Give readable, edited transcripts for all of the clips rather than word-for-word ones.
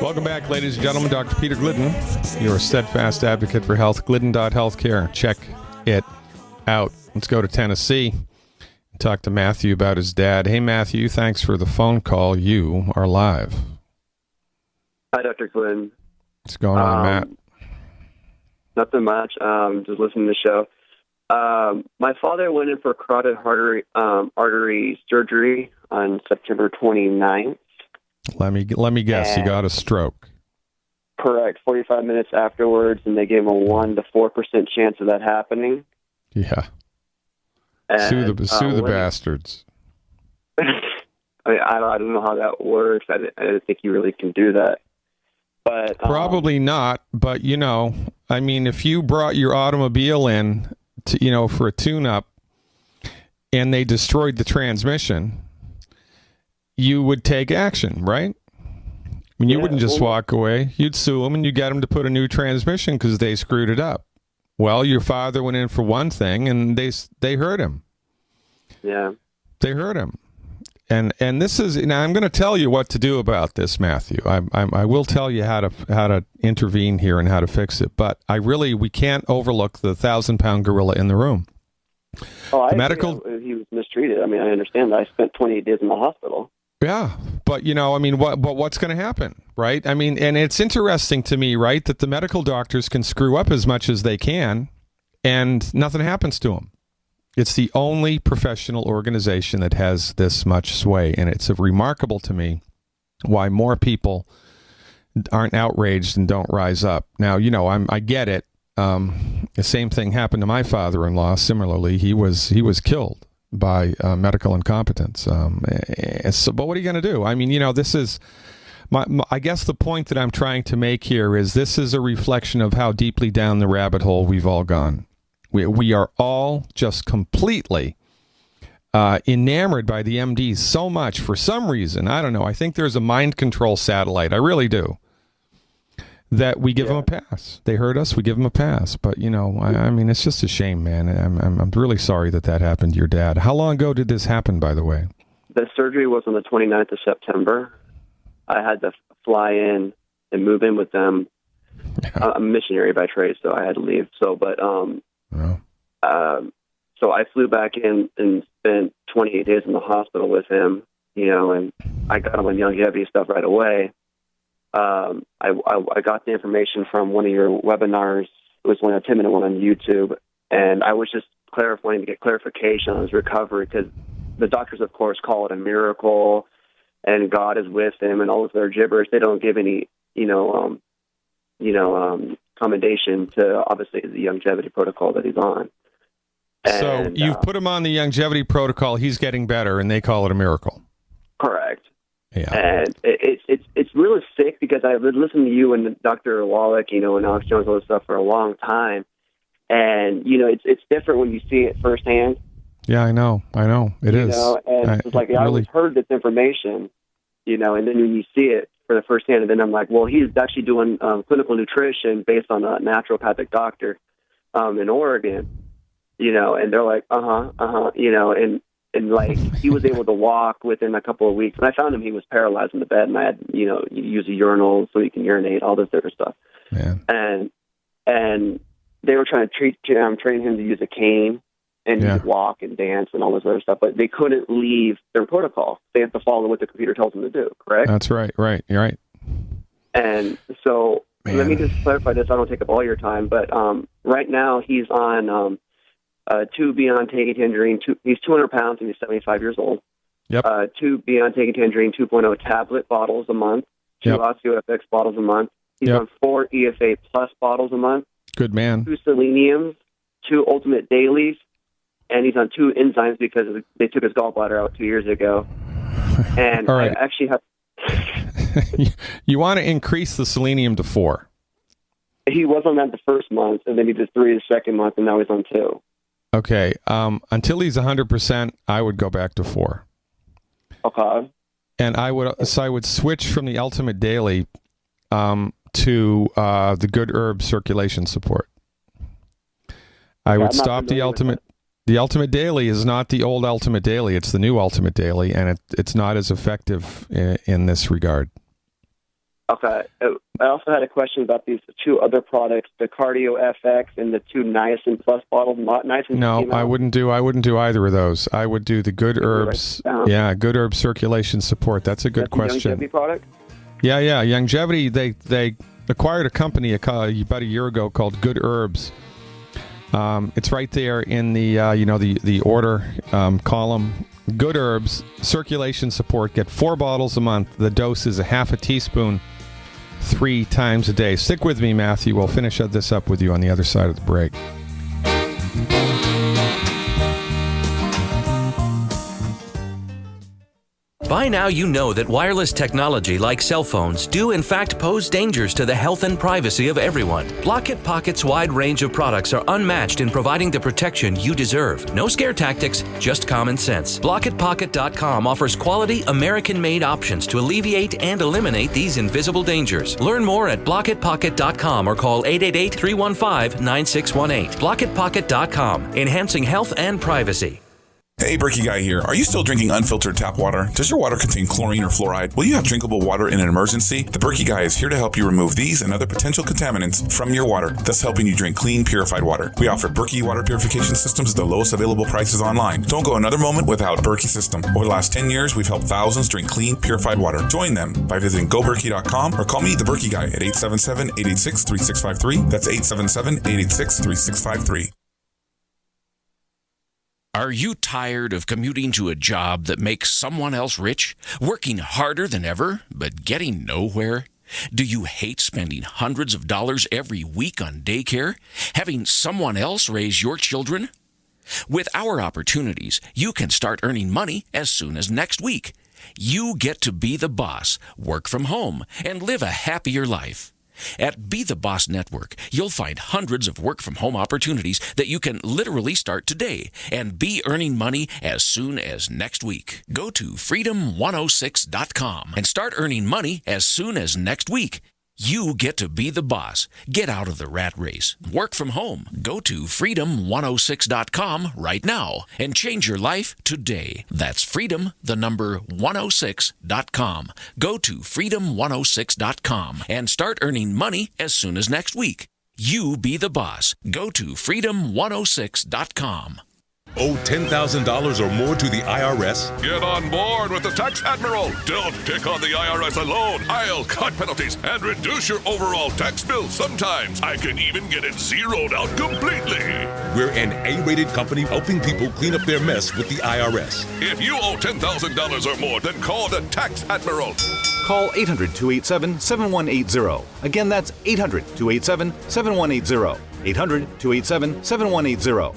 Welcome back, ladies and gentlemen. Dr. Peter Glidden, your steadfast advocate for health. Glidden.healthcare. Check it out. Let's go to Tennessee and talk to Matthew about his dad. Hey, Matthew, thanks for the phone call. You are live. Hi, Dr. Glidden. What's going on, Matt? Nothing much. Just listening to the show. My father went in for carotid artery surgery on September 29th. Let me guess. You got a stroke. Correct. 45 minutes afterwards, and they gave him a 1 to 4% chance of that happening. Yeah. And, sue the bastards. I mean, I don't know how that works. I don't think you really can do that. But probably not. But I mean, if you brought your automobile in to, for a tune-up, and they destroyed the transmission, you would take action, right? I mean, you wouldn't just walk away. You'd sue them and you get them to put a new transmission because they screwed it up. Well, your father went in for one thing and they hurt him. Yeah. They hurt him. And this is, now I'm going to tell you what to do about this, Matthew. I will tell you how to intervene here and how to fix it. But we can't overlook the 1,000-pound gorilla in the room. Oh, he was mistreated. I mean, I understand that. I spent 28 days in the hospital. Yeah, but what's going to happen, right? I mean, and it's interesting to me, right, that the medical doctors can screw up as much as they can, and nothing happens to them. It's the only professional organization that has this much sway, and it's remarkable to me why more people aren't outraged and don't rise up. Now, I get it. The same thing happened to my father-in-law. Similarly, he was killed by medical incompetence. But what are you going to do? I mean, this is I guess the point that I'm trying to make here is this is a reflection of how deeply down the rabbit hole we've all gone. We are all just completely enamored by the MDs so much for some reason. I don't know. I think there's a mind control satellite. I really do. That we give them a pass. They hurt us, we give them a pass. But, I mean, it's just a shame, man. I'm really sorry that happened to your dad. How long ago did this happen, by the way? The surgery was on the 29th of September. I had to fly in and move in with them. Yeah. I'm a missionary by trade, so I had to leave. So I flew back in and spent 28 days in the hospital with him, and I got him on longevity stuff right away. I got the information from one of your webinars. It was one, a 10-minute one on YouTube, and I was just wanting to get clarification on his recovery because the doctors, of course, call it a miracle, and God is with him, and all of their gibberish. They don't give any, commendation to obviously the longevity protocol that he's on. And, so you've put him on the longevity protocol. He's getting better, and they call it a miracle. Correct. Yeah. And it's really sick because I've been listening to you and Dr. Wallach, and Alex Jones, all this stuff for a long time. And, it's different when you see it firsthand. Yeah, I know. It is. And it's like, I always heard this information, and then when you see it for the first hand, and then I'm like, well, he's actually doing clinical nutrition based on a naturopathic doctor in Oregon, and they're like, and like he was able to walk within a couple of weeks. And I found he was paralyzed in the bed, and I had, you use a urinal so he can urinate, all this different stuff. Man. And they were trying to train him to use a cane and he could walk and dance and all this other stuff, but they couldn't leave their protocol. They have to follow what the computer tells them to do, correct? That's right. Right. You're right. And so let me just clarify this. I don't take up all your time, but right now he's on 2 Beyond Taking Tangerine. He's 200 pounds and he's 75 years old. Yep. 2 Beyond Taking Tangerine 2.0 tablet bottles a month. 2 OsteoFX bottles a month. He's on 4 EFA Plus bottles a month. Good man. 2 seleniums, 2 Ultimate Dailies, and he's on 2 enzymes because they took his gallbladder out 2 years ago. And all right. I actually have... You want to increase the selenium to 4. He was on that the first month, and then he did 3 the second month, and now he's on 2. Okay. Until he's 100%, I would go back to 4. Okay. And I would switch from the Ultimate Daily to the Good Herb Circulation Support. I would stop the Ultimate. The Ultimate Daily is not the old Ultimate Daily. It's the new Ultimate Daily, and it's not as effective in this regard. Okay. I also had a question about these two other products, the Cardio FX and the two Niacin Plus bottles. No, I wouldn't do either of those. I would do the Good Herbs. Yeah, Good Herbs Circulation Support. That's a good question. Longevity product? Yeah. Longevity, they acquired a company about a year ago called Good Herbs. It's right there in the the order column. Good Herbs Circulation Support. Get 4 bottles a month. The dose is a half a teaspoon 3 times a day. Stick with me, Matthew. We'll finish this up with you on the other side of the break. By now you know that wireless technology like cell phones do in fact pose dangers to the health and privacy of everyone. Blockit Pocket's wide range of products are unmatched in providing the protection you deserve. No scare tactics, just common sense. BlockitPocket.com offers quality American-made options to alleviate and eliminate these invisible dangers. Learn more at BlockitPocket.com or call 888-315-9618. BlockitPocket.com, enhancing health and privacy. Hey, Berkey Guy here. Are you still drinking unfiltered tap water? Does your water contain chlorine or fluoride? Will you have drinkable water in an emergency? The Berkey Guy is here to help you remove these and other potential contaminants from your water, thus helping you drink clean, purified water. We offer Berkey water purification systems at the lowest available prices online. Don't go another moment without Berkey system. Over the last 10 years, we've helped thousands drink clean, purified water. Join them by visiting goberkey.com or call me, the Berkey Guy, at 877-886-3653. That's 877-886-3653. Are you tired of commuting to a job that makes someone else rich, working harder than ever, but getting nowhere? Do you hate spending hundreds of dollars every week on daycare, having someone else raise your children? With our opportunities, you can start earning money as soon as next week. You get to be the boss, work from home, and live a happier life. At Be the Boss Network, you'll find hundreds of work-from-home opportunities that you can literally start today and be earning money as soon as next week. Go to freedom106.com and start earning money as soon as next week. You get to be the boss. Get out of the rat race. Work from home. Go to freedom106.com right now and change your life today. That's freedom, the number 106.com. Go to freedom106.com and start earning money as soon as next week. You be the boss. Go to freedom106.com. Owe $10,000 or more to the IRS? Get on board with the Tax Admiral. Don't pick on the IRS alone. I'll cut penalties and reduce your overall tax bill. Sometimes I can even get it zeroed out completely. We're an A-rated company helping people clean up their mess with the IRS. If you owe $10,000 or more, then call the Tax Admiral. Call 800-287-7180. Again, that's 800-287-7180. 800-287-7180.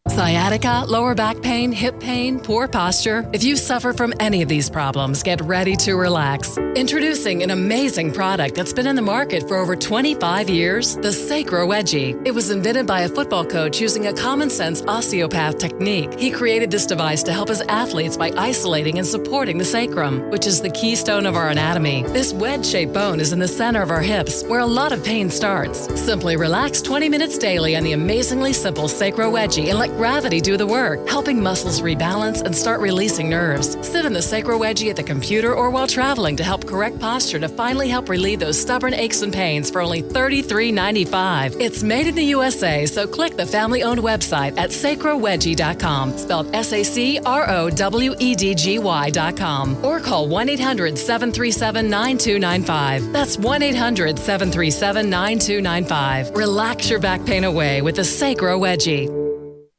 Sciatica, lower back pain, hip pain, poor posture. If you suffer from any of these problems, get ready to relax. Introducing an amazing product that's been in the market for over 25 years, the Sacro Wedgie. It was invented by a football coach using a common-sense osteopath technique. He created this device to help his athletes by isolating and supporting the sacrum, which is the keystone of our anatomy. This wedge-shaped bone is in the center of our hips, where a lot of pain starts. Simply relax 20 minutes daily on the amazingly simple Sacro Wedgie and let gravity do the work, helping muscles rebalance and start releasing nerves. Sit in the Sacro Wedgie at the computer or while traveling to help correct posture to finally help relieve those stubborn aches and pains for only $33.95. It's made in the USA, so click the family-owned website at sacrowedgie.com, spelled SACROWEDGY.com, or call 1-800-737-9295. That's 1-800-737-9295. Relax your back pain away with the Sacro Wedgie.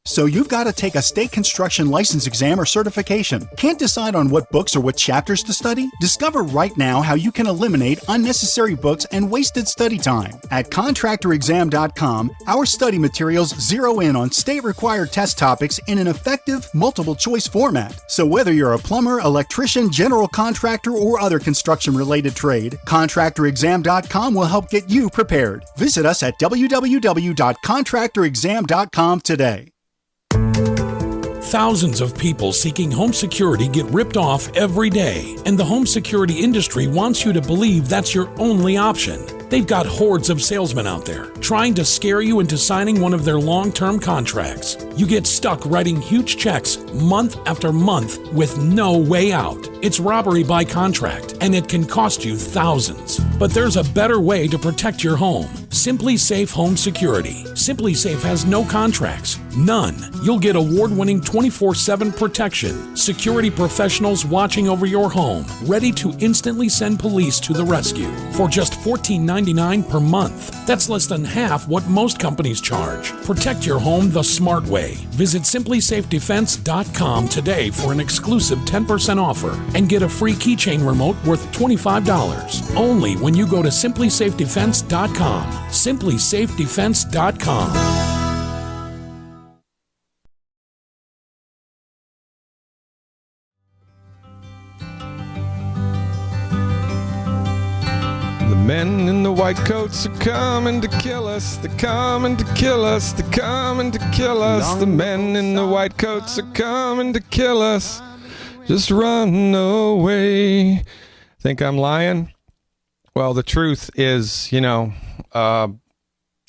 So you've got to take a state construction license exam or certification. Can't decide on what books or what chapters to study? Discover right now how you can eliminate unnecessary books and wasted study time. At contractorexam.com, our study materials zero in on state-required test topics in an effective, multiple-choice format. So whether you're a plumber, electrician, general contractor, or other construction-related trade, contractorexam.com will help get you prepared. Visit us at www.contractorexam.com today. Thousands of people seeking home security get ripped off every day, and the home security industry wants you to believe that's your only option. They've got hordes of salesmen out there trying to scare you into signing one of their long-term contracts. You get stuck writing huge checks month after month with no way out. It's robbery by contract, and it can cost you thousands. But there's a better way to protect your home. Simply Safe Home Security. Simply Safe has no contracts. None. You'll get award-winning 24/7 protection. Security professionals watching over your home, ready to instantly send police to the rescue for just $14.99 per month. That's less than half what most companies charge. Protect your home the smart way. Visit simplysafedefense.com today for an exclusive 10% offer and get a free keychain remote worth $25. Only when you go to simplysafedefense.com. simplysafedefense.com. The men in the white coats are coming to kill us. They're coming to kill us. They're coming to kill us. The men in the white coats are coming to kill us. Just run away. Think I'm lying? Well, the truth is,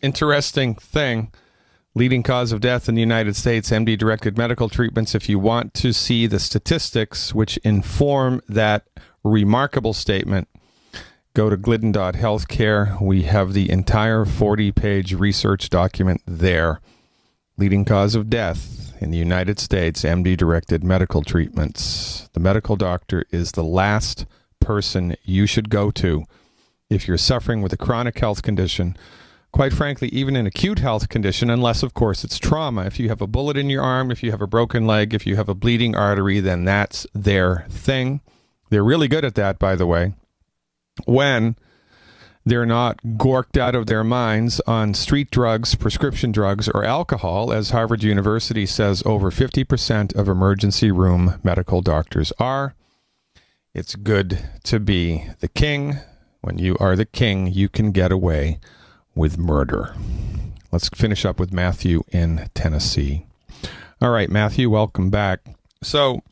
interesting thing. Leading cause of death in the United States, MD-directed medical treatments. If you want to see the statistics which inform that remarkable statement, go to glidden.healthcare. We have the entire 40-page research document there. Leading cause of death in the United States, MD-directed medical treatments. The medical doctor is the last person you should go to if you're suffering with a chronic health condition. Quite frankly, even an acute health condition, unless, of course, it's trauma. If you have a bullet in your arm, if you have a broken leg, if you have a bleeding artery, then that's their thing. They're really good at that, by the way, when they're not gorked out of their minds on street drugs, prescription drugs, or alcohol. As Harvard University says, over 50% of emergency room medical doctors are. It's good to be the king. When you are the king, you can get away with murder. Let's finish up with Matthew in Tennessee. All right, Matthew, welcome back. So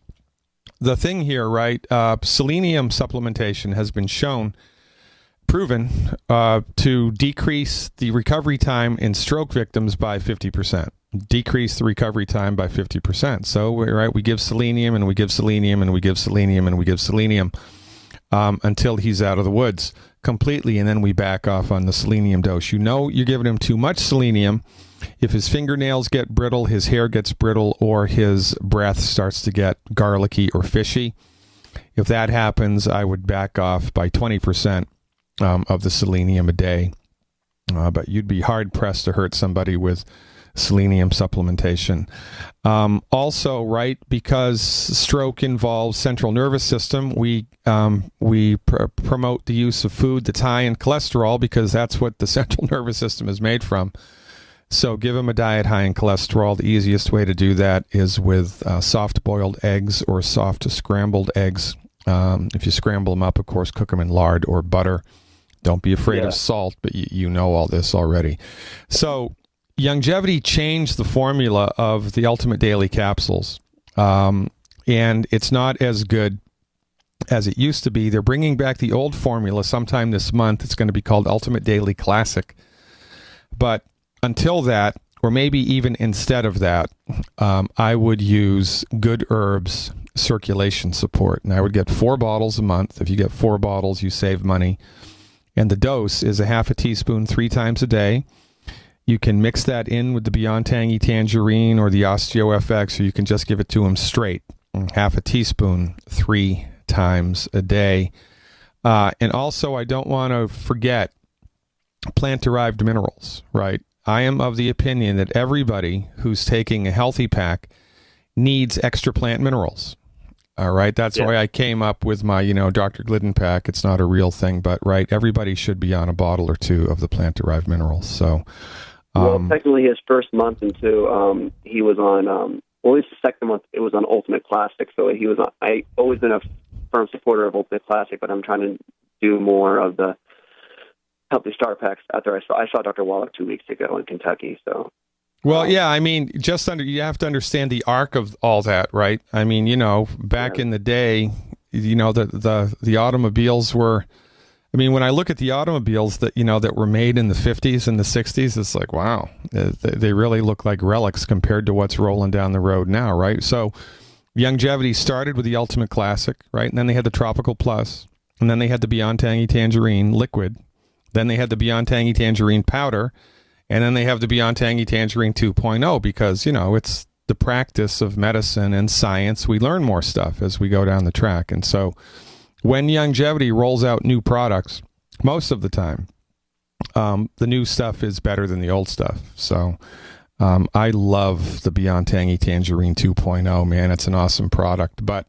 the thing here, right, selenium supplementation has been proven to decrease the recovery time in stroke victims by 50%. Decrease the recovery time by 50%. So, right, we give selenium and we give selenium and we give selenium and we give selenium until he's out of the woods completely, and then we back off on the selenium dose. You're giving him too much selenium. If his fingernails get brittle, his hair gets brittle, or his breath starts to get garlicky or fishy, if that happens, I would back off by 20% of the selenium a day. But you'd be hard-pressed to hurt somebody with selenium supplementation. Also, right, because stroke involves central nervous system, we promote the use of food that's high in cholesterol because that's what the central nervous system is made from. So give them a diet high in cholesterol. The easiest way to do that is with soft-boiled eggs or soft scrambled eggs. If you scramble them up, of course, cook them in lard or butter. Don't be afraid of salt, but you know all this already. So Longevity changed the formula of the Ultimate Daily capsules, and it's not as good as it used to be. They're bringing back the old formula sometime this month. It's going to be called Ultimate Daily Classic. But until that, or maybe even instead of that, I would use Good Herbs Circulation Support. And I would get 4 bottles a month. If you get 4 bottles, you save money. And the dose is a half a teaspoon 3 times a day. You can mix that in with the Beyond Tangy Tangerine or the OsteoFX, or you can just give it to them straight. Half a teaspoon 3 times a day. And also, I don't want to forget plant-derived minerals, right? I am of the opinion that everybody who's taking a healthy pack needs extra plant minerals. All right, that's why I came up with my, Dr. Glidden pack. It's not a real thing, but right, everybody should be on a bottle or 2 of the plant-derived minerals. So, well, technically, his first month into he was on. Well, at least the second month, it was on Ultimate Classic. So he was on. I always been a firm supporter of Ultimate Classic, but I'm trying to do more of the Healthy Star Packs after I saw Dr. Wallach 2 weeks ago in Kentucky. So. Well, yeah, I mean, you have to understand the arc of all that, right? I mean, back in the day, the automobiles were I mean, when I look at the automobiles that, that were made in the 50s and the 60s, it's like, wow, they really look like relics compared to what's rolling down the road now, right? So Youngevity started with the Ultimate Classic, right? And then they had the Tropical Plus, and then they had the Beyond Tangy Tangerine Liquid. Then they had the Beyond Tangy Tangerine Powder, and then they have the Beyond Tangy Tangerine 2.0 because, it's the practice of medicine and science. We learn more stuff as we go down the track. And so when Youngevity rolls out new products, most of the time, the new stuff is better than the old stuff. So I love the Beyond Tangy Tangerine 2.0, man. It's an awesome product. But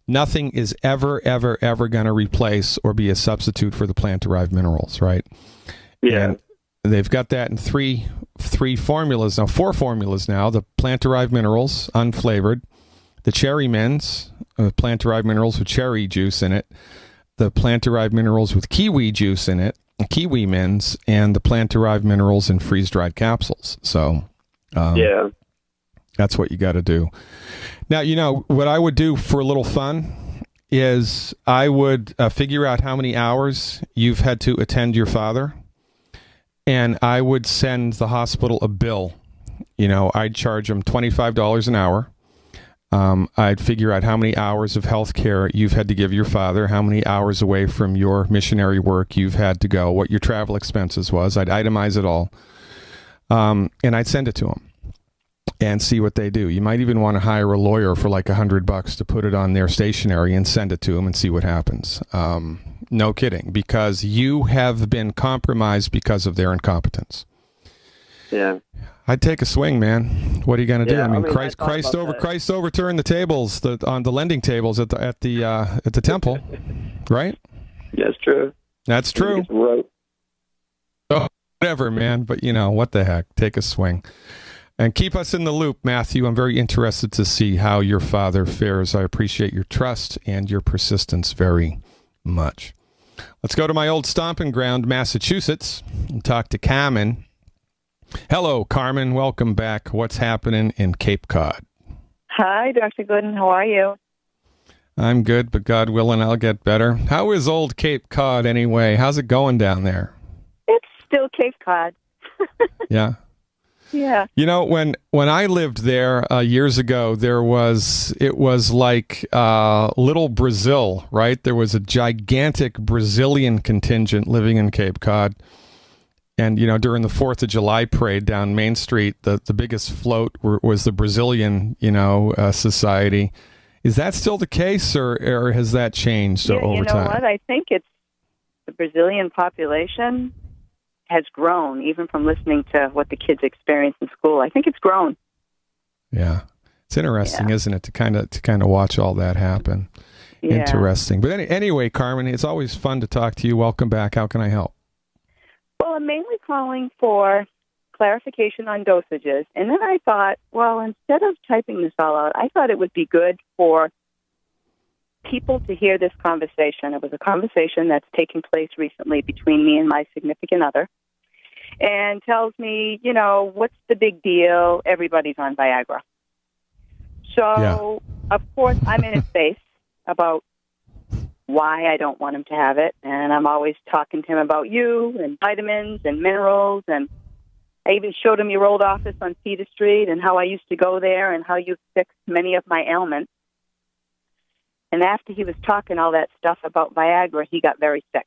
nothing is ever, ever, ever going to replace or be a substitute for the plant-derived minerals, right? Yeah. And they've got that in three formulas now, 4 formulas now. The plant-derived minerals, unflavored. The cherry mints, plant-derived minerals with cherry juice in it. The plant-derived minerals with kiwi juice in it, kiwi mints, and the plant-derived minerals in freeze-dried capsules. So, that's what you got to do. Now, what I would do for a little fun is I would figure out how many hours you've had to attend your father, and I would send the hospital a bill. I'd charge them $25 an hour. I'd figure out how many hours of health care you've had to give your father, how many hours away from your missionary work you've had to go, what your travel expenses was. I'd itemize it all, and I'd send it to them and see what they do. You might even want to hire a lawyer for like $100 to put it on their stationery and send it to them and see what happens. No kidding, because you have been compromised because of their incompetence. Yeah. I'd take a swing, man. What are you going to do? Yeah, I mean, Christ overturned the tables on the lending tables at the temple, right? That's true. That's true. Oh, whatever, man. But what the heck? Take a swing. And keep us in the loop, Matthew. I'm very interested to see how your father fares. I appreciate your trust and your persistence very much. Let's go to my old stomping ground, Massachusetts, and talk to Carmen. Hello, Carmen. Welcome back. What's happening in Cape Cod? Hi, Dr. Glidden. How are you? I'm good, but God willing, I'll get better. How is old Cape Cod anyway? How's it going down there? It's still Cape Cod. Yeah. Yeah. When I lived there years ago, it was like little Brazil, right? There was a gigantic Brazilian contingent living in Cape Cod. And, during the 4th of July parade down Main Street, the biggest float was the Brazilian, society. Is that still the case, or has that changed over time? You know what? I think it's the Brazilian population has grown, even from listening to what the kids experience in school. I think it's grown. Yeah. It's interesting, isn't it, to kind of watch all that happen. Yeah. Interesting. But anyway, Carmen, it's always fun to talk to you. Welcome back. How can I help? Well, I'm mainly calling for clarification on dosages. And then I thought, well, instead of typing this all out, I thought it would be good for people to hear this conversation. It was a conversation that's taken place recently between me and my significant other, and tells me, what's the big deal? Everybody's on Viagra. So, Of course, I'm in his face about why I don't want him to have it, and I'm always talking to him about you and vitamins and minerals, and I even showed him your old office on Cedar Street and how I used to go there and how you fixed many of my ailments. And after he was talking all that stuff about Viagra, he got very sick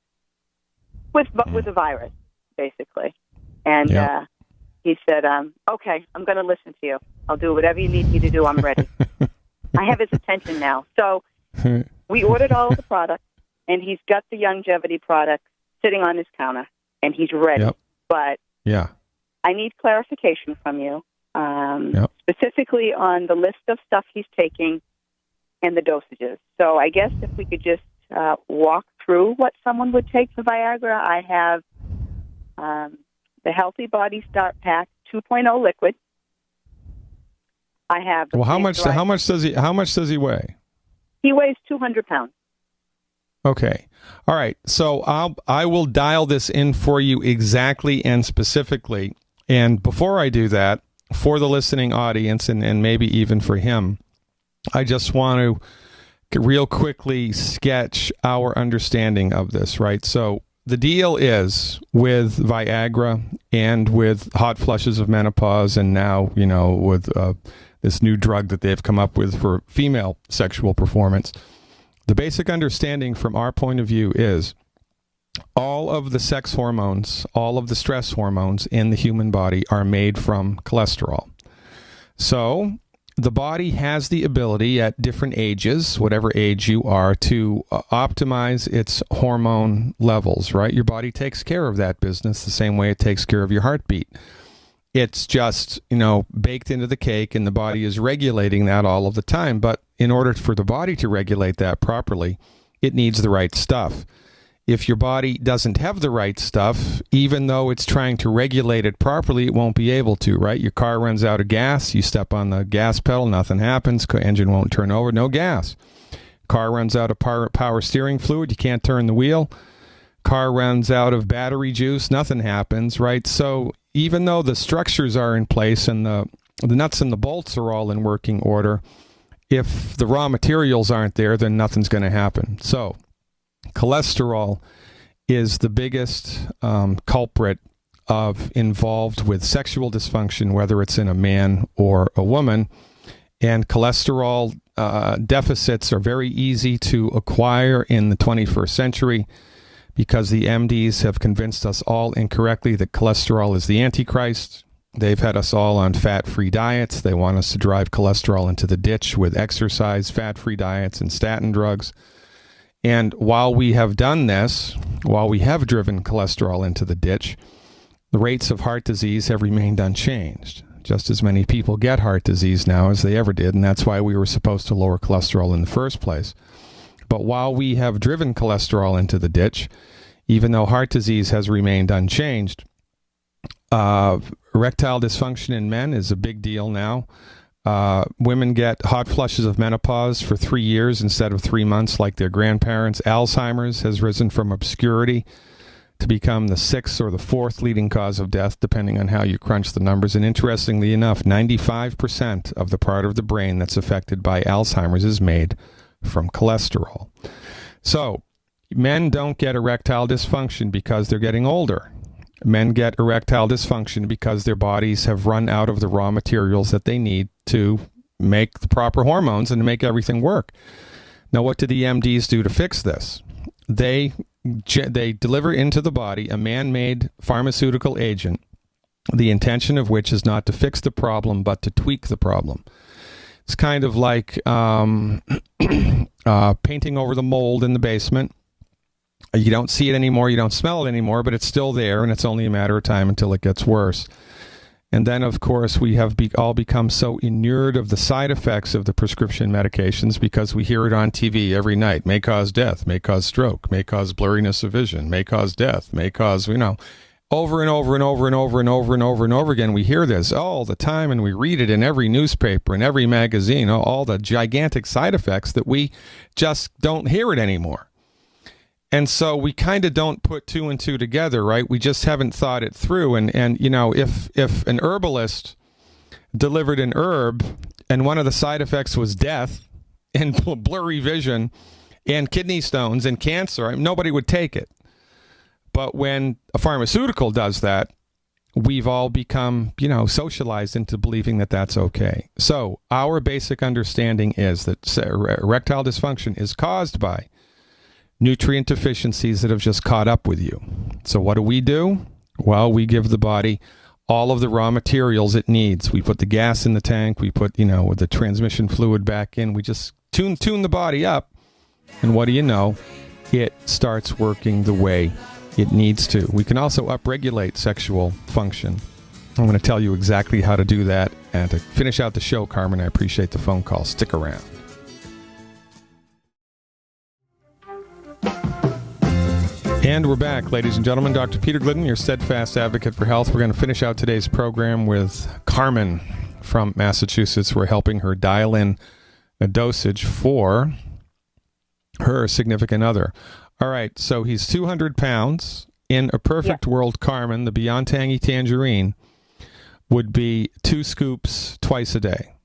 with a virus, basically. And he said, okay, I'm going to listen to you. I'll do whatever you need me to do. I'm ready. I have his attention now. So we ordered all of the products, and he's got the Youngevity product sitting on his counter, and he's ready. Yep. But I need clarification from you, specifically on the list of stuff he's taking and the dosages. So I guess if we could just walk through what someone would take for Viagra. I have the Healthy Body Start Pack 2.0 liquid. I have. Well, how much does he weigh? He weighs 200 pounds. Okay. All right. So I will dial this in for you exactly and specifically. And before I do that, for the listening audience and maybe even for him, I just want to real quickly sketch our understanding of this, right? So the deal is with Viagra and with hot flushes of menopause, and now, with this new drug that they've come up with for female sexual performance, the basic understanding from our point of view is all of the sex hormones, all of the stress hormones in the human body are made from cholesterol. So the body has the ability at different ages, whatever age you are, to optimize its hormone levels, right? Your body takes care of that business the same way it takes care of your heartbeat. It's just, baked into the cake, and the body is regulating that all of the time. But in order for the body to regulate that properly, it needs the right stuff. If your body doesn't have the right stuff, even though it's trying to regulate it properly, it won't be able to, right? Your car runs out of gas, you step on the gas pedal, nothing happens, engine won't turn over, no gas. Car runs out of power steering fluid, you can't turn the wheel. Car runs out of battery juice, nothing happens, right? So even though the structures are in place and the nuts and the bolts are all in working order, if the raw materials aren't there, then nothing's going to happen. So cholesterol is the biggest culprit involved with sexual dysfunction, whether it's in a man or a woman. And cholesterol deficits are very easy to acquire in the 21st century because the MDs have convinced us all incorrectly that cholesterol is the Antichrist. They've had us all on fat-free diets. They want us to drive cholesterol into the ditch with exercise, fat-free diets, and statin drugs. And while we have done this, while we have driven cholesterol into the ditch, the rates of heart disease have remained unchanged. Just as many people get heart disease now as they ever did, and that's why we were supposed to lower cholesterol in the first place. But while we have driven cholesterol into the ditch, even though heart disease has remained unchanged, erectile dysfunction in men is a big deal now. Women get hot flushes of menopause for 3 years instead of 3 months like their grandparents. Alzheimer's has risen from obscurity to become the 6th or the 4th leading cause of death, depending on how you crunch the numbers. And interestingly enough, 95% of the part of the brain that's affected by Alzheimer's is made from cholesterol. So men don't get erectile dysfunction because they're getting older. Men get erectile dysfunction because their bodies have run out of the raw materials that they need to make the proper hormones and to make everything work. Now, what do the MDs do to fix this? They deliver into the body a man-made pharmaceutical agent, the intention of which is not to fix the problem, but to tweak the problem. It's kind of like painting over the mold in the basement. You don't see it anymore, you don't smell it anymore, but it's still there, and it's only a matter of time until it gets worse. And then, of course, we have all become so inured of the side effects of the prescription medications because we hear it on TV every night. May cause death, may cause stroke, may cause blurriness of vision, may cause death, may cause, over and over and over and over and over and over and over again. We hear this all the time, and we read it in every newspaper and every magazine, all the gigantic side effects that we just don't hear it anymore. And so we kind of don't put two and two together, right? We just haven't thought it through. And if an herbalist delivered an herb and one of the side effects was death and blurry vision and kidney stones and cancer, nobody would take it. But when a pharmaceutical does that, we've all become, socialized into believing that that's okay. So our basic understanding is that erectile dysfunction is caused by nutrient deficiencies that have just caught up with you. So what do? Well, we give the body all of the raw materials it needs. We put the gas in the tank. We put, with the transmission fluid back in. We just tune the body up. And what do you know? It starts working the way it needs to. We can also upregulate sexual function. I'm going to tell you exactly how to do that. And to finish out the show, Carmen, I appreciate the phone call. Stick around. And we're back, ladies and gentlemen. Dr. Peter Glidden, your steadfast advocate for health. We're going to finish out today's program with Carmen from Massachusetts. We're helping her dial in a dosage for her significant other. All right, so he's 200 pounds. In a perfect world, Carmen, the Beyond Tangy Tangerine would be 2 scoops twice a day.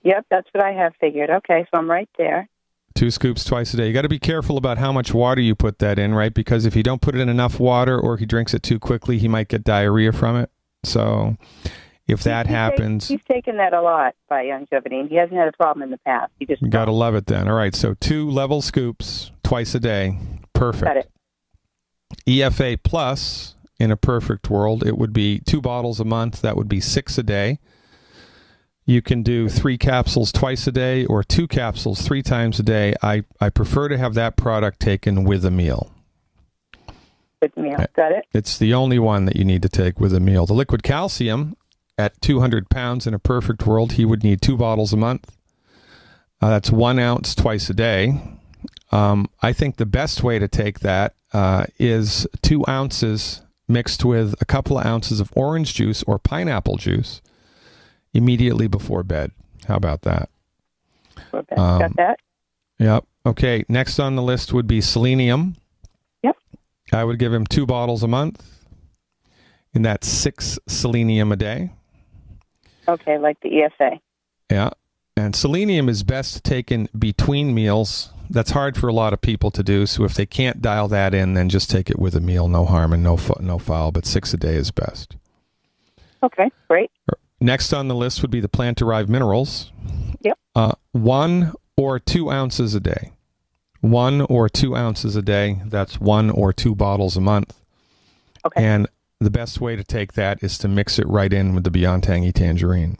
Yep, that's what I have figured. Okay, so I'm right there. 2 scoops twice a day. You got to be careful about how much water you put that in, right? Because if you don't put it in enough water or he drinks it too quickly, he might get diarrhea from it. So if that happens... He's taken that a lot by Youngevity, and he hasn't had a problem in the past. He just... You got to love it then. All right, so 2 level scoops twice a day. Perfect. Got it. EFA Plus, in a perfect world, it would be 2 bottles a month. That would be 6 a day. You can do 3 capsules twice a day or 2 capsules 3 times a day. I prefer to have that product taken with a meal. With a meal, got it. It's the only one that you need to take with a meal. The liquid calcium, at 200 pounds in a perfect world, he would need 2 bottles a month. That's 1 ounce twice a day. I think the best way to take that is 2 ounces mixed with a couple of ounces of orange juice or pineapple juice immediately before bed. How about that? Got that? Yep. Okay, next on the list would be selenium. Yep. I would give him 2 bottles a month, and that's 6 selenium a day. Okay, like the EFA. Yeah. And selenium is best taken between meals. That's hard for a lot of people to do, so if they can't dial that in, then just take it with a meal. No harm and no foul, but 6 a day is best. Okay, great. Next on the list would be the plant-derived minerals. Yep. 1 or 2 ounces a day. 1 or 2 ounces a day. That's 1 or 2 bottles a month. Okay. And the best way to take that is to mix it right in with the Beyond Tangy Tangerine.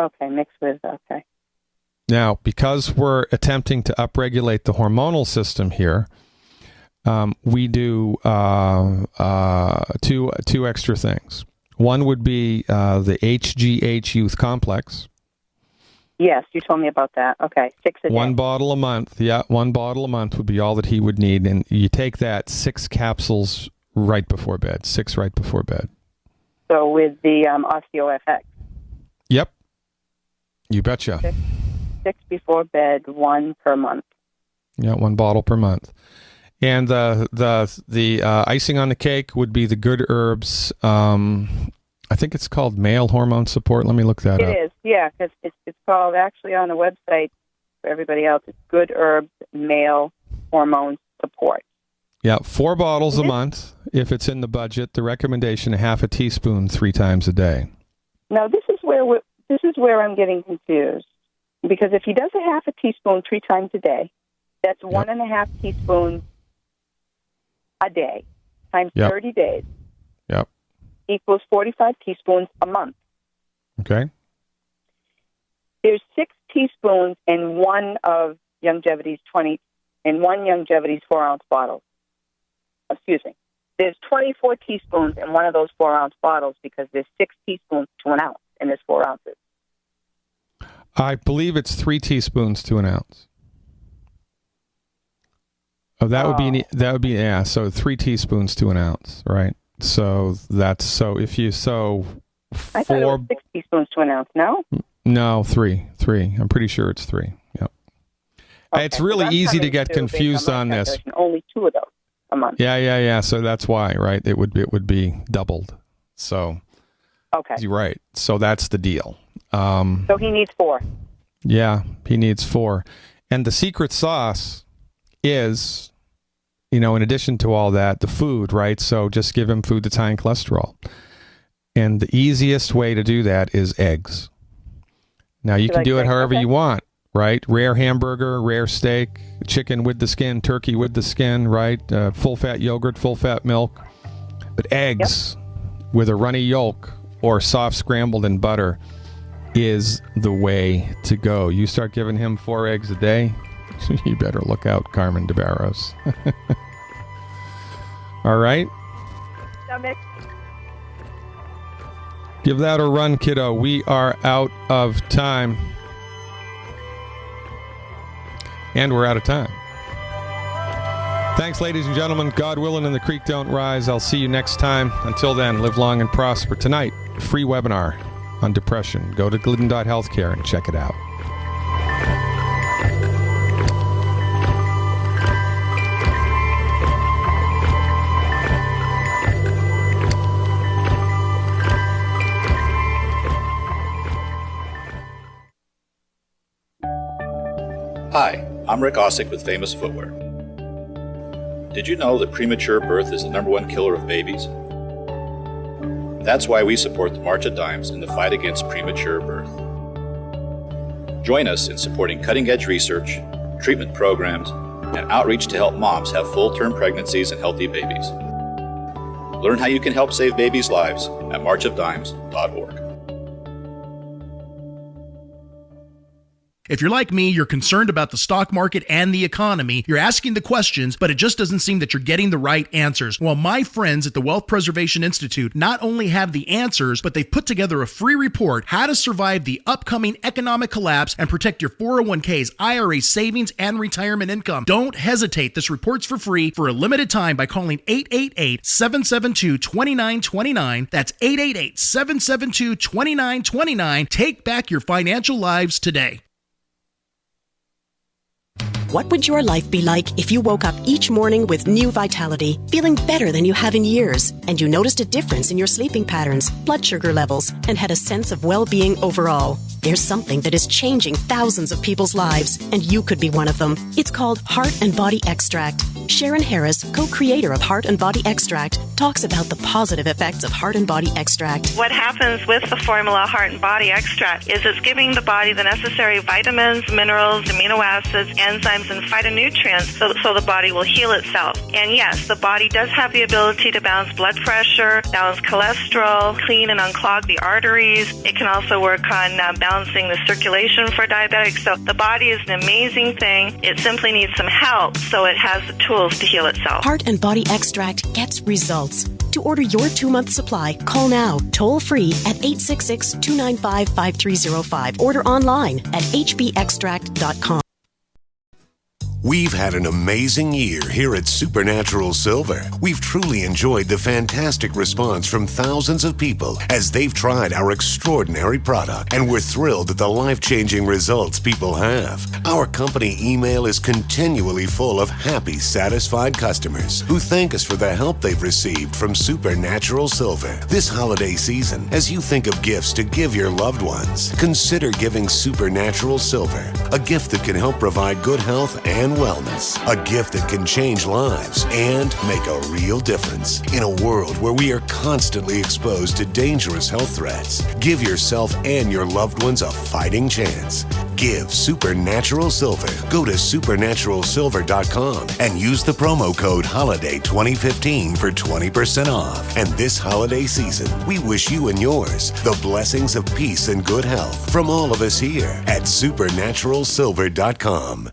Okay, mixed with, okay. Now, because we're attempting to upregulate the hormonal system here, we do 2 extra things. One would be the HGH Youth Complex. Yes, you told me about that. Okay, 6 a day. 1 bottle a month. Yeah, 1 bottle a month would be all that he would need. And you take that 6 capsules right before bed. 6 right before bed. So with the OsteoFX. Yep. You betcha. 6 before bed, 1 per month. Yeah, 1 bottle per month. And the icing on the cake would be the Good Herbs. I think it's called Male Hormone Support. Let me look that up. It is, yeah, because it's called, actually on the website for everybody else, it's Good Herbs Male Hormone Support. Yeah, 4 bottles a month if it's in the budget. The recommendation, 1/2 teaspoon 3 times a day. Now, this is where I'm getting confused. Because if he does 1/2 teaspoon 3 times a day, that's 1.5 teaspoons a day times 30 days. Yep. Equals 45 teaspoons a month. Okay. There's 6 teaspoons in one of Youngevity's 4-ounce bottles. Excuse me. There's 24 teaspoons in one of those 4-ounce bottles because there's 6 teaspoons to an ounce and there's 4 ounces. I believe it's 3 teaspoons to an ounce. Oh, that would be yeah. So 3 teaspoons to an ounce, right? So if you I thought it was 6 teaspoons to an ounce. No, 3. I'm pretty sure it's 3. Yep. Okay, it's really easy to get confused on this. Only 2 of those a month. Yeah. So that's why, right? It would be doubled. So okay, you're right. So that's the deal. So he needs 4. Yeah, he needs 4. And the secret sauce is, in addition to all that, the food, right? So just give him food that's high in cholesterol. And the easiest way to do that is eggs. Now, you can do it however you want, right? Rare hamburger, rare steak, chicken with the skin, turkey with the skin, right? Full-fat yogurt, full-fat milk. But eggs with a runny yolk or soft scrambled in butter is the way to go. You start giving him 4 eggs a day, you better look out, Carmen de Barros. All right? Stomach. Give that a run, kiddo. We are out of time. And we're out of time. Thanks, ladies and gentlemen. God willing and the creek don't rise. I'll see you next time. Until then, live long and prosper. Tonight, free webinar on depression. Go to glidden.healthcare and check it out. Hi, I'm Rick Ossick with Famous Footwear. Did you know that premature birth is the #1 killer of babies? That's why we support the March of Dimes in the fight against premature birth. Join us in supporting cutting-edge research, treatment programs, and outreach to help moms have full-term pregnancies and healthy babies. Learn how you can help save babies' lives at marchofdimes.org. If you're like me, you're concerned about the stock market and the economy. You're asking the questions, but it just doesn't seem that you're getting the right answers. Well, my friends at the Wealth Preservation Institute not only have the answers, but they've put together a free report, How to Survive the Upcoming Economic Collapse and Protect Your 401ks, IRA savings, and retirement income. Don't hesitate. This report's for free for a limited time by calling 888-772-2929. That's 888-772-2929. Take back your financial lives today. What would your life be like if you woke up each morning with new vitality, feeling better than you have in years, and you noticed a difference in your sleeping patterns, blood sugar levels, and had a sense of well-being overall? There's something that is changing thousands of people's lives, and you could be one of them. It's called Heart and Body Extract. Sharon Harris, co-creator of Heart and Body Extract, talks about the positive effects of Heart and Body Extract. What happens with the formula Heart and Body Extract is it's giving the body the necessary vitamins, minerals, amino acids, enzymes, and phytonutrients so the body will heal itself. And yes, the body does have the ability to balance blood pressure, balance cholesterol, clean and unclog the arteries. It can also work on balancing the circulation for diabetics. So the body is an amazing thing. It simply needs some help, so it has the tools to heal itself. Heart and Body Extract gets results. To order your 2-month supply, call now, toll free at 866-295-5305. Order online at hbextract.com. We've had an amazing year here at Supernatural Silver. We've truly enjoyed the fantastic response from thousands of people as they've tried our extraordinary product, and we're thrilled at the life-changing results people have. Our company email is continually full of happy, satisfied customers who thank us for the help they've received from Supernatural Silver. This holiday season, as you think of gifts to give your loved ones, consider giving Supernatural Silver, a gift that can help provide good health and wellness, a gift that can change lives and make a real difference. In a world where we are constantly exposed to dangerous health threats, give yourself and your loved ones a fighting chance. Give Supernatural Silver. Go to supernaturalsilver.com and use the promo code HOLIDAY2015 for 20% off. And this holiday season, we wish you and yours the blessings of peace and good health from all of us here at supernaturalsilver.com.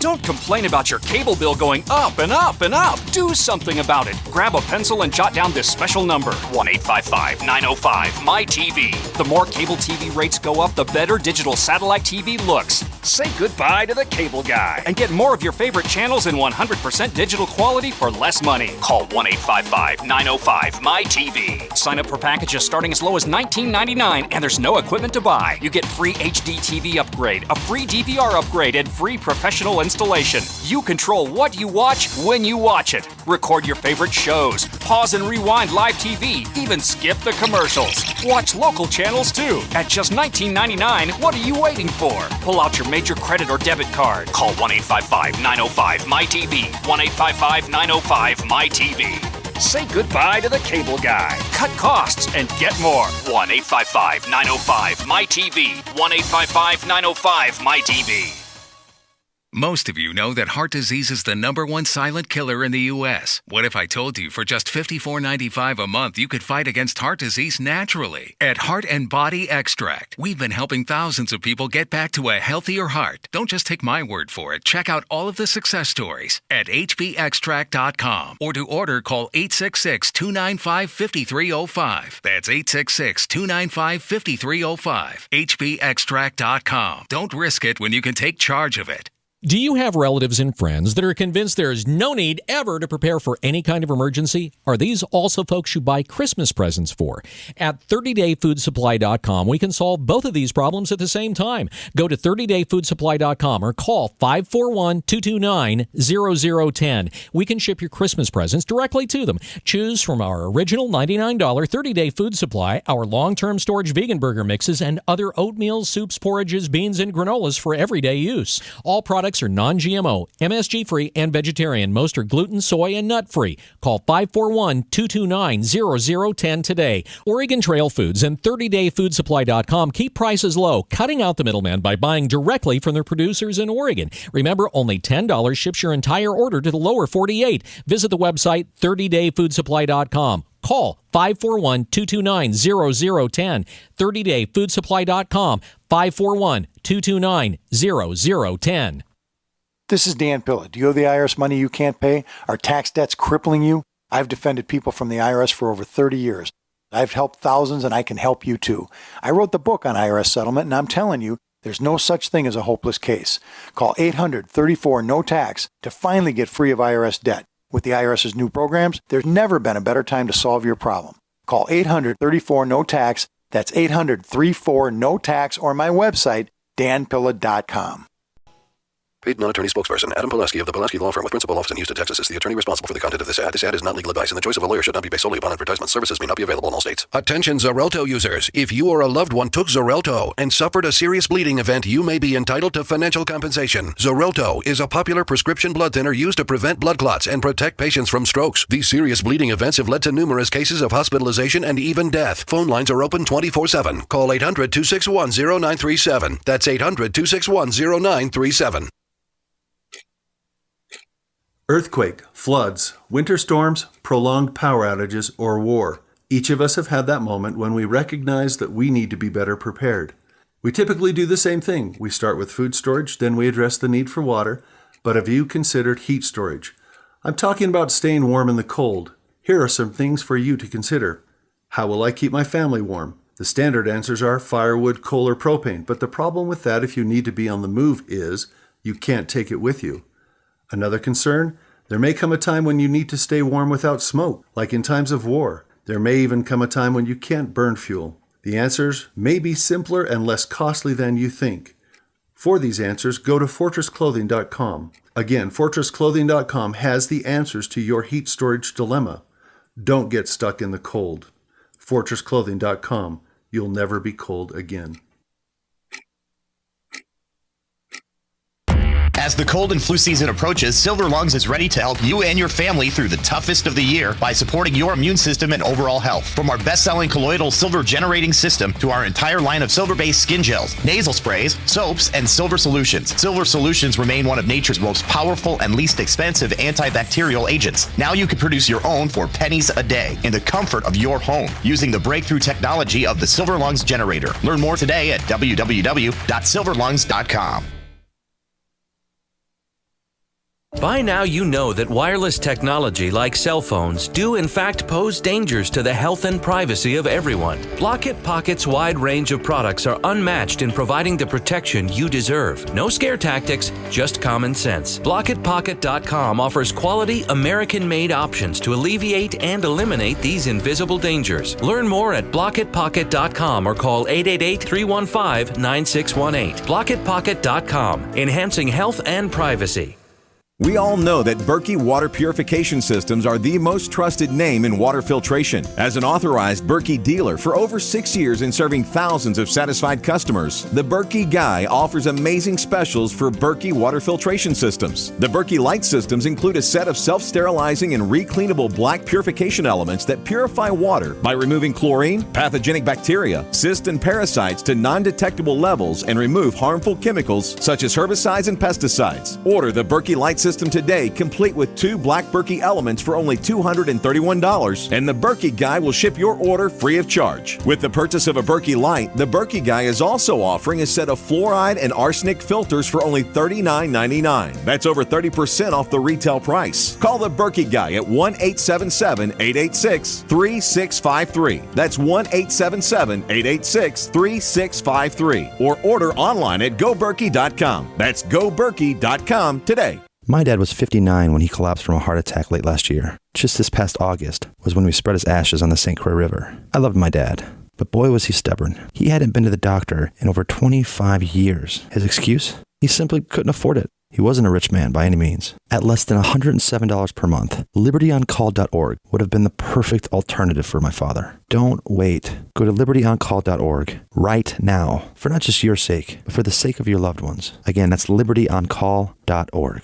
Don't complain about your cable bill going up and up and up. Do something about it. Grab a pencil and jot down this special number, 1-855-905-MY-TV. The more cable TV rates go up, the better digital satellite TV looks. Say goodbye to the cable guy and get more of your favorite channels in 100% digital quality for less money. Call 1-855-905-MY-TV. Sign up for packages starting as low as $19.99, and there's no equipment to buy. You get free HD TV upgrade, a free DVR upgrade, and free professional installation. You control what you watch when you watch it. Record your favorite shows, pause and rewind live TV, even skip the commercials. Watch local channels too. At just $19.99, what are you waiting for? Pull out your major credit or debit card. Call 1-855-905-MY-TV. 1-855-905-MY-TV. Say goodbye to the cable guy. Cut costs and get more. 1-855-905-MY-TV. 1-855-905-MY-TV. Most of you know that heart disease is the #1 silent killer in the U.S. What if I told you for just $54.95 a month you could fight against heart disease naturally? At Heart and Body Extract, we've been helping thousands of people get back to a healthier heart. Don't just take my word for it. Check out all of the success stories at hbextract.com, or to order, call 866-295-5305. That's 866-295-5305. hbextract.com. Don't risk it when you can take charge of it. Do you have relatives and friends that are convinced there is no need ever to prepare for any kind of emergency? Are these also folks you buy Christmas presents for? At 30dayfoodsupply.com, we can solve both of these problems at the same time. Go to 30dayfoodsupply.com or call 541-229-0010. We can ship your Christmas presents directly to them. Choose from our original $99 30-day food supply, our long-term storage vegan burger mixes, and other oatmeal, soups, porridges, beans, and granolas for everyday use. All products are non-GMO, MSG-free, and vegetarian. Most are gluten, soy, and nut-free. Call 541-229-0010 today. Oregon Trail Foods and 30dayfoodsupply.com keep prices low, cutting out the middleman by buying directly from their producers in Oregon. Remember, only $10 ships your entire order to the lower 48. Visit the website 30dayfoodsupply.com. Call 541-229-0010. 30dayfoodsupply.com. 541-229-0010. This is Dan Pilla. Do you owe the IRS money you can't pay? Are tax debts crippling you? I've defended people from the IRS for over 30 years. I've helped thousands, and I can help you too. I wrote the book on IRS settlement, and I'm telling you, there's no such thing as a hopeless case. Call 800-34-NO-TAX to finally get free of IRS debt. With the IRS's new programs, there's never been a better time to solve your problem. Call 800-34-NO-TAX. That's 800-34-NO-TAX, or my website, danpilla.com. Paid non-attorney spokesperson Adam Pileski of the Pileski Law Firm with principal office in Houston, Texas is the attorney responsible for the content of this ad. This ad is not legal advice, and the choice of a lawyer should not be based solely upon advertisement. Services may not be available in all states. Attention Xarelto users. If you or a loved one took Xarelto and suffered a serious bleeding event, you may be entitled to financial compensation. Xarelto is a popular prescription blood thinner used to prevent blood clots and protect patients from strokes. These serious bleeding events have led to numerous cases of hospitalization and even death. Phone lines are open 24/7. Call 800-261-0937. That's 800-261-0937. Earthquake, floods, winter storms, prolonged power outages, or war. Each of us have had that moment when we recognize that we need to be better prepared. We typically do the same thing. We start with food storage, then we address the need for water. But have you considered heat storage? I'm talking about staying warm in the cold. Here are some things for you to consider. How will I keep my family warm? The standard answers are firewood, coal, or propane. But the problem with that, if you need to be on the move, is you can't take it with you. Another concern, there may come a time when you need to stay warm without smoke, like in times of war. There may even come a time when you can't burn fuel. The answers may be simpler and less costly than you think. For these answers, go to fortressclothing.com. Again, fortressclothing.com has the answers to your heat storage dilemma. Don't get stuck in the cold. fortressclothing.com. You'll never be cold again. As the cold and flu season approaches, Silver Lungs is ready to help you and your family through the toughest of the year by supporting your immune system and overall health. From our best-selling colloidal silver generating system to our entire line of silver-based skin gels, nasal sprays, soaps, and silver solutions. Silver solutions remain one of nature's most powerful and least expensive antibacterial agents. Now you can produce your own for pennies a day in the comfort of your home using the breakthrough technology of the Silver Lungs generator. Learn more today at www.silverlungs.com. By now you know that wireless technology like cell phones do in fact pose dangers to the health and privacy of everyone. Block-It Pocket's wide range of products are unmatched in providing the protection you deserve. No scare tactics, just common sense. BlockItPocket.com offers quality American-made options to alleviate and eliminate these invisible dangers. Learn more at BlockItPocket.com or call 888-315-9618. BlockItPocket.com, enhancing health and privacy. We all know that Berkey Water Purification Systems are the most trusted name in water filtration. As an authorized Berkey dealer for over 6 years and serving thousands of satisfied customers, the Berkey Guy offers amazing specials for Berkey Water Filtration Systems. The Berkey Light Systems include a set of self-sterilizing and recleanable black purification elements that purify water by removing chlorine, pathogenic bacteria, cysts, and parasites to non-detectable levels and remove harmful chemicals such as herbicides and pesticides. Order the Berkey Light system today, complete with 2 Black Berkey elements for only $231, and the Berkey Guy will ship your order free of charge. With the purchase of a Berkey Light, the Berkey Guy is also offering a set of fluoride and arsenic filters for only $39.99. That's over 30% off the retail price. Call the Berkey Guy at 1-877-886-3653. That's 1-877-886-3653. Or order online at goberkey.com. That's goberkey.com today. My dad was 59 when he collapsed from a heart attack late last year. Just this past August was when we spread his ashes on the St. Croix River. I loved my dad, but boy was he stubborn. He hadn't been to the doctor in over 25 years. His excuse? He simply couldn't afford it. He wasn't a rich man by any means. At less than $107 per month, libertyoncall.org would have been the perfect alternative for my father. Don't wait. Go to libertyoncall.org right now, for not just your sake, but for the sake of your loved ones. Again, that's libertyoncall.org.